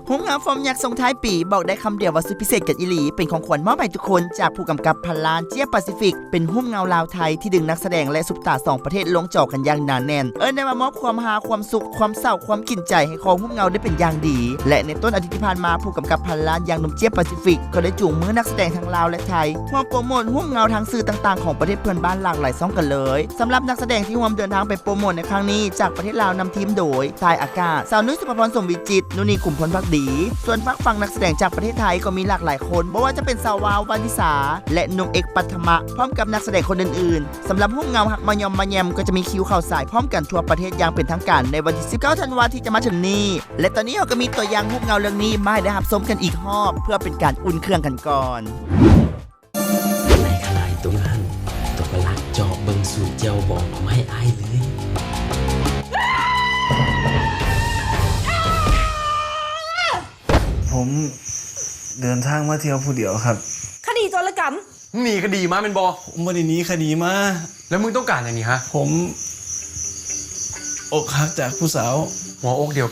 หงส์งามฟอร์มยักษ์ส่งท้ายปีบอกได้คำเดียวว่าสุดพิเศษกับอีหลีเป็นของขวัญมอบให้ทุกคนจากผู้กำกับพันล้านเจี๊ยบแปซิฟิกเป็นหุ้มเงาลาวไทยที่ดึงนักแสดงและซุปตา2ประเทศลงจอกันอย่างหนาแน่นได้มามอบความฮาความสุขความเศร้าความกินใจให้คอหุ้มเงาได้เป็นอย่างดีและในต้นอาทิตย์ที่ผ่านมาผู้กำกับพันล้านอย่างหนุ่มเจี๊ยบแปซิฟิกก็ได้จูงมือนักแสดงทั้งลาวและไทยร่วมโปรโมทหุ้มเงาทางสื่อต่างๆของประเทศเพื่อนบ้านหลากหลายช่องกันเลยสำหรับนักแสดงที่ร่วมเดินทางไปโปรโมทในครั้งนี้จากประเทศลาวนำทีมโดยทายอากาศสาวนุ้ยสุภพรสมวิจิตรนุนีกลุ่มพลพักดีส่วนฝั่งนักแสดงจากประเทศไทยก็มีหลากหลายคนไม่ว่าจะเป็นสาววาววานิสาและหนุ่มเอกปัทมะพร้อมกับนักแสดงคนอื่นๆสำหรับหุ้มเงาหักมายอมมาแยมก็จะมีคิวข่าวสายพร้อมกันทั่วประเทศอย่างเป็นทางการในวันที่19 ธันวาคมที่จะมาถึงนี้และตอนนี้เราก็มีตัวอย่างหุ้มเงาเรื่องนี้มาให้ได้รับชมกันอีกรอบเพื่อเป็นการอุ่นเครื่องกันก่อนในขณะตรงนั้นตัวกลักจอบเบิงสูตรเจ้าบอกไม่อายเลย ผมเดินทางมาเที่ยวผู้เดียวครับ คดีโจรกรรม มึงหนีคดีมาเป็นบอ ผมไม่ได้หนีคดีมา แล้วมึงต้องการอย่างนี้ฮะ ผมอกหักจากผู้สาว หัวอกเดียว